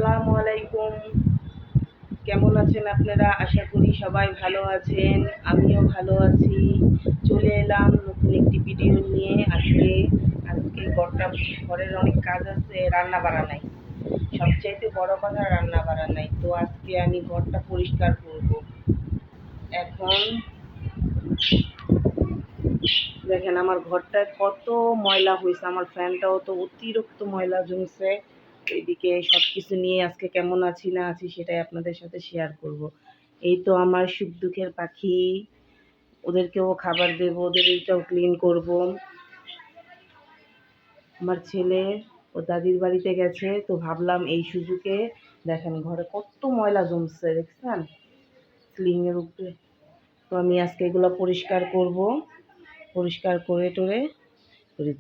আসসালামু আলাইকুম। কেমন আছেন আপনারা? আশা করি সবাই ভালো আছেন, আমিও ভালো আছি। চলে এলাম নতুন একটি ভিডিও নিয়ে। আজকে ঘরের অনেক কাজ আছে, রান্না বাড়া নাই। সবচাইতে বড় কথা রান্না বাড়া নাই, তো আজকে আমি ঘরটা পরিষ্কার করব। এখন দেখেন আমার ঘরটায় কত ময়লা হয়েছে, আমার ফ্যানটাও তো অতিরিক্ত ময়লা জমছে। এদিকে সব কিছু নিয়ে আজকে কেমন আছি না আছি সেটাই আপনাদের সাথে শেয়ার করব। এই তো আমার সুখ দুঃখের পাখি, ওদেরকেও খাবার দেব, ওদের এইটাও ক্লিন করব। আমার ছেলে ও দাদির বাড়িতে গেছে, তো ভাবলাম এই সুযোগে দেখেন ঘরে কত ময়লা জমছে, দেখছেন সিলিংয়ের উপরে। তো আমি আজকে এগুলো পরিষ্কার করব, পরিষ্কার করে টোরে।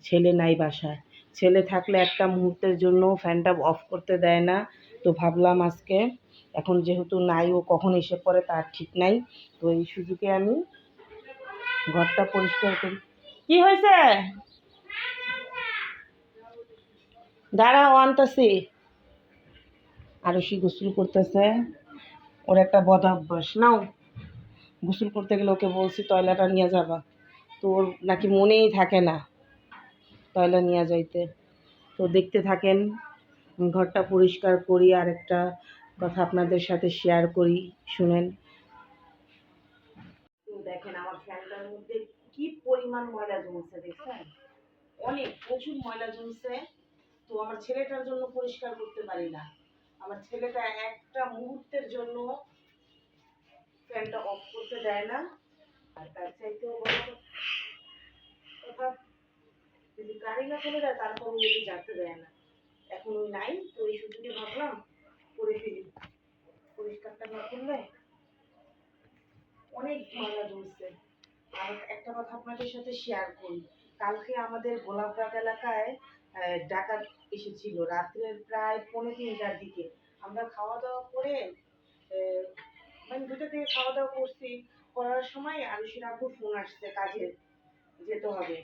ছেলে নাই বাসায়, ছেলে থাকলে একটা মুহূর্তের জন্য ফ্যানটা অফ করতে দেয় না। তো ভাবলাম আজকে, এখন যেহেতু নাই, ও কখন এসে পড়ে তার ঠিক নাই, তো এই সুযোগে আমি ঘরটা পরিষ্কার করি। কি হয়েছে? দাঁড়াও আনতাছি। আরশি গোসল করতেছে, ওর একটা বদ অভ্যাস। নাও, গোসল করতে গেলে ওকে বলছি টয়লেটটা নিয়ে যাবা, তো ওর নাকি মনেই থাকে না টয়লেট নিয়ে যাইতে। তো দেখতে থাকেন, ঘরটা পরিষ্কার করি। আর একটা কথা আপনাদের সাথে শেয়ার করি, শুনেন। দেখেন আমার ফ্যানটার মধ্যে কি পরিমাণ ময়লা জমছে, দেখছেন? অনেক প্রচুর ময়লা জমছে। তো আমার ছেলেটার জন্য পরিষ্কার করতে পারি না, আমার ছেলেটা একটা মুহূর্তের জন্য ফ্যানটা অফ করতে দেয় না। আর তার চাইতেও বড় কথা, যদি গাড়ি না চলে যায় তারপর যদি জানতে দেয় না। এখন ওই নাই, তো এই সুযোগে ভাবলাম করে ফেলি, পরিষ্কারটা না করলে অনেক ময়লা জমছে। আর একটা কথা আপনাদের সাথে শেয়ার করি, কালকে আমাদের গোলাপবাগ এলাকায় ডাকাত এসেছিল রাত্রের প্রায় 2:45টার দিকে। আমরা খাওয়া দাওয়া করে মানে 2টা থেকে খাওয়া দাওয়া করছি, করার সময় আরুষির আব্বুর ফোন আসছে, কাজে যেতে হবে,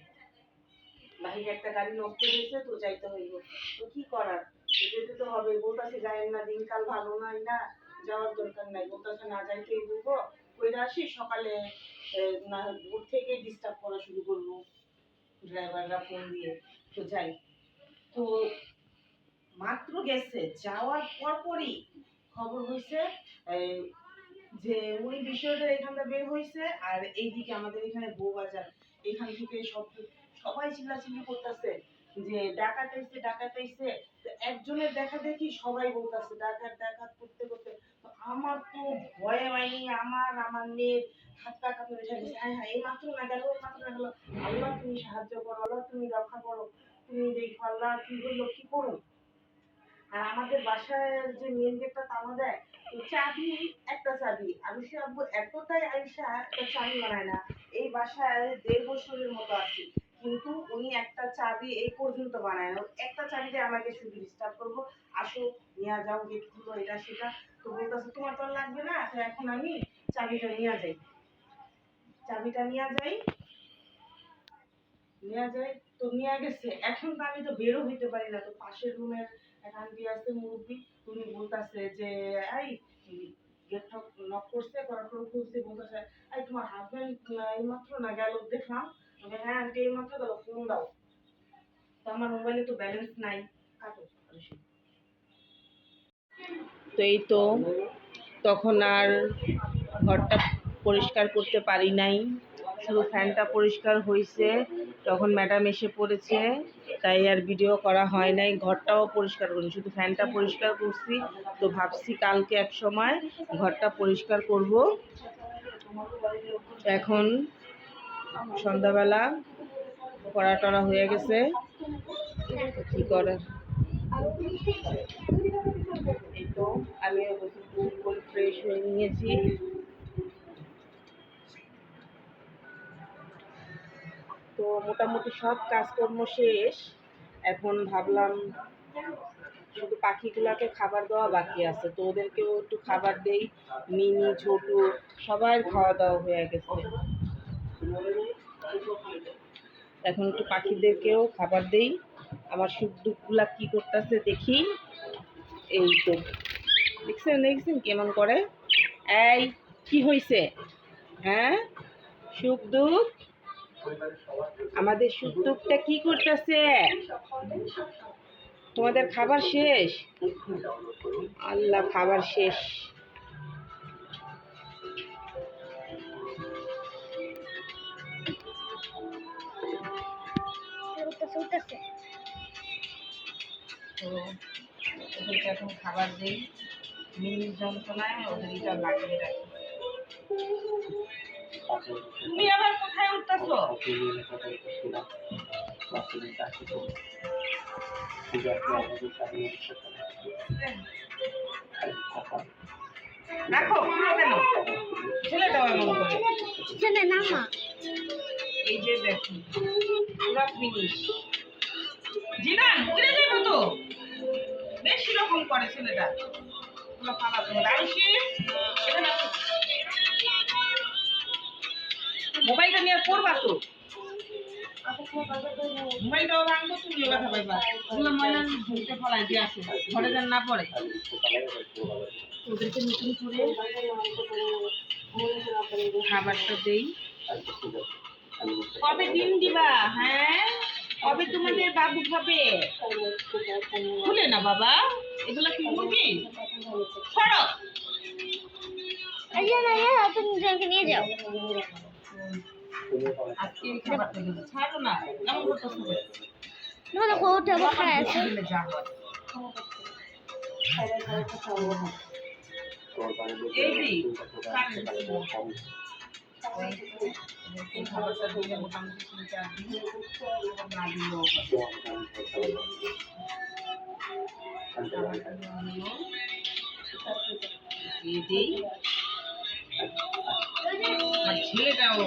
বাহিরে একটা গাড়ি নষ্ট হয়েছে, তো যাইতে হইব। তো কি করার, যেতে তো হবে। বলতেছে যাইয়েন না, দিনকাল ভালো নাই, না যাওয়ার দরকার নাই। বলতেছে না যাইতেই বলবো, কইরা আসি সকালে, না ভোর থেকেই ডিস্টার্ব করা শুরু করবো ড্রাইভাররা ফোন দিয়ে। তো যাই, তো মাত্র গেছে, যাওয়ার পরপরই খবর হয়েছে যে উনি বিষয়টা এখানটা বের হয়েছে। আর এইদিকে আমাদের এখানে বউবাজার, এখান থেকে সবাই চিল্লাচিল্লি করতেছে যে ডাকাত আইছে, ডাকাত আইছে। তো একজনের দেখা দেখি সবাই বলতেছে ডাকাত ডাকাত করতে করতে। তো আমার তো ভয়ে হয়নি, আমার মেয়ের হাত পা কাঁপে উঠে গেছে। হ্যাঁ হ্যাঁ, এই মাত্র না গেল, এই মাত্র না গেল। আল্লাহ তুমি সাহায্য করো, আল্লাহ তুমি রক্ষা করো, তুমি দেখো আল্লাহ কি হইলো, কি করো। আর আমাদের বাসায় যে মেন গেটটা তালা দেয়, তো চাবি, একটা চাবি আরুষি আব্বু এতটাই আইসা একটা চাবি বানায় না। এই বাসায় 1.5 বছরের মতো আছি, কিন্তু উনি একটা চাবি এই পর্যন্ত বানায় না। একটা চাবি দিয়ে আমাকে শুধু ডিস্টার্ব করবো, আসো নিয়ে যাও, গেট খুলো, এটা সেটা। তো বলতেছে তোমার তো লাগবে না, তো এখন আমি চাবিটা নিয়ে যাই, চাবিটা নিয়ে যাই। তো নিয়ে গেছে, এখন তো আমি তো বেরো হইতে পারি না। তো পাশের রুমের এক আন্টি আছে মুরব্বী, তুমি বলতাছে যে এই গেট নক করছে, করার পর খুলছে, বলতেছে এই তোমার হাজবেন্ড এইমাত্র না গেল দেখলাম। হ্যাঁ আন্টি এইমাত্র গেল, ফোন দাও। তো আমার মোবাইলে তো ব্যালেন্স নাই, কাটো। তো এই তো, তখন আর ঘরটা পরিষ্কার করতে পারি নাই, শুধু ফ্যানটা পরিষ্কার হয়েছে, তখন ম্যাডাম এসে পড়েছে, তাই আর ভিডিও করা হয় নাই। ঘরটাও পরিষ্কার করিনি, শুধু ফ্যানটা পরিষ্কার করছি। তো ভাবছি কালকে এক সময় ঘরটা পরিষ্কার করব। এখন সন্ধ্যাবেলা পড়া টড়া হয়ে গেছে, কি করার। এই তো আমি ফ্রেশ হয়ে নিয়েছি। তো মোটামুটি সব কাজকর্ম শেষ। এখন ভাবলাম শুধু পাখিগুলাকে খাবার দেওয়া বাকি আছে, তো ওদেরকেও একটু খাবার দেই। মিনি ছোটু সবার খাওয়া দাওয়া হয়ে গেছে, এখন একটু পাখিদেরকেও খাবার দেই। আমার সুখ দুঃখগুলা কি করতেছে দেখি। এই তো দেখছেন দেখছেন কেমন করে। এই কি হয়েছে? হ্যাঁ, সুখ দুঃখ, আমাদের সুখ দুঃখটা কি করতেছে? তোমাদের খাবার শেষ? আল্লাহ, খাবার শেষ। তো ওদেরকে এখন খাবার দিই, মিনির যন্ত্রণায় ওদের এটা লাগিয়ে রাখি। তুমি আবার কোথায় উঠতেছো? রাখো কেন ছেলেটাও এমন করে। ছেলে না মা, এই যে দেখুন পুরা ফিনিশ। জিনান উড়ে যাবো তো, বেশি রকম করে ছেলেটা। পুরো ফালা তো রাইসি। মোবাইলটা নিয়ে পড়বা তো, মোবাইলটাও ভাঙবো, তুমিও ব্যথা পাইবা। ওগুলো ময়লা ধুতে ফলাই দিয়ে আসে, ঘরে যেন না পড়ে। ওদেরকে নতুন করে খাবারটা দেই। কবে ডিম দিবা? হ্যাঁ, কবে তোমাদের বাবু হবে? খুলে না বাবা, এগুলা কি মুরগি? ছড়ো, তুমি নিয়ে যাও। আজকে খাবারটা দেবো, ছাড়ো না, কেমন করতেছো? এই খাবারটা দিলে মোটামুটি 3-4 দিন না দিলেও আর ছেলেটাও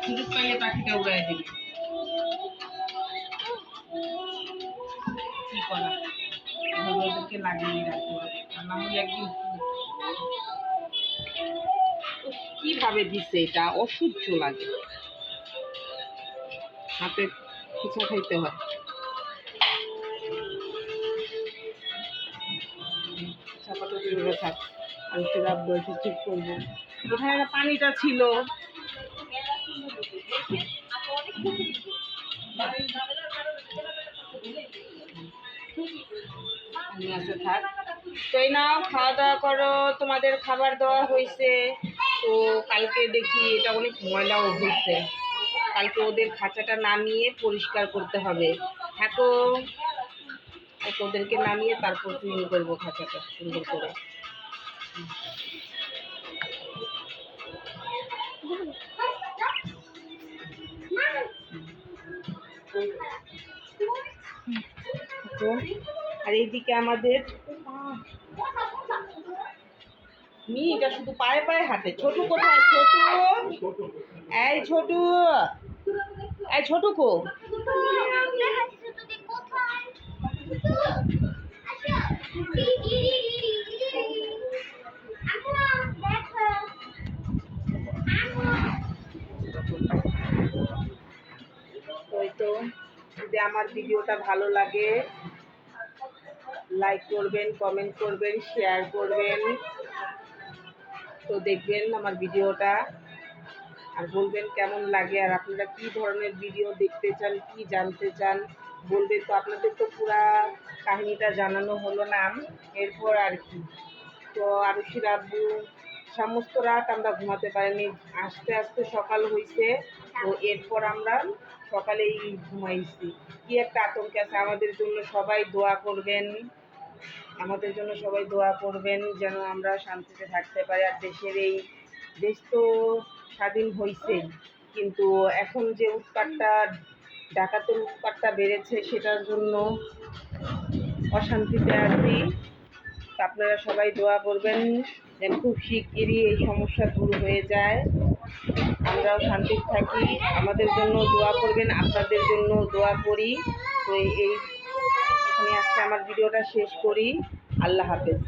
সুযোগ পাইলে পাখিটা উড়াই দেবে। কি করা, ওদেরকে লাগিয়ে রাখতে হবে, আর না হলে একদিন কিভাবে দিচ্ছে, এটা অসহ্য লাগে, হাতে খোঁচা খাইতে হয়। চাপাটা কিভাবে থাক, আমি সেটা বলছি ঠিক করবো। কোথায় পানিটা ছিল? থাক তো, এই নাও খাওয়া দাওয়া করো, তোমাদের খাবার দেওয়া হয়েছে। তো কালকে দেখি এটা অনেক ময়লাও হয়েছে, কালকে ওদের খাঁচাটা নামিয়ে পরিষ্কার করতে হবে। থাকো, ওদেরকে নামিয়ে তারপর ক্লিন করবো খাঁচাটা সুন্দর করে। আর এইদিকে আমাদের মেয়েটা শুধু পায়ে পায়ে হাঁটে। ছোটু কোথায়? ছোটু, এই ছোটু, এই ছোটু কো? তো যদি আমার ভিডিওটা ভালো লাগে লাইক করবেন, কমেন্ট করবেন, শেয়ার করবেন। তো দেখবেন আমার ভিডিওটা আর বলবেন কেমন লাগে, আর আপনারা কি ধরনের ভিডিও দেখতে চান, কি জানতে চান বলবেন। তো আপনাদের তো পুরা কাহিনীটা জানানো হলো না, এরপর আর কি। তো আরুষির আব্বু সমস্ত রাত আমরা ঘুমাতে পারিনি, আস্তে আস্তে সকাল হয়েছে। তো এরপর আমরা সকালেই ঘুমাইছি। কি একটা আতঙ্ক আছে। আমাদের জন্য সবাই দোয়া করবেন, আমাদের জন্য সবাই দোয়া করবেন যেন আমরা শান্তিতে থাকতে পারি। আর দেশ তো স্বাধীন হয়েছেই, কিন্তু এখন যে উৎপাতটা, ডাকাতের উৎপাতটা বেড়েছে, সেটার জন্য অশান্তিতে আছি। আপনারা সবাই দোয়া করবেন যেন খুব শিগগিরই এই সমস্যা দূর হয়ে যায়, আমরাও শান্তিতে থাকি। আমাদের জন্য দোয়া করবেন, আপনাদের জন্য দোয়া করি। তো আমি আজকে আমার ভিডিওটা শেষ করি। আল্লাহ হাফেজ।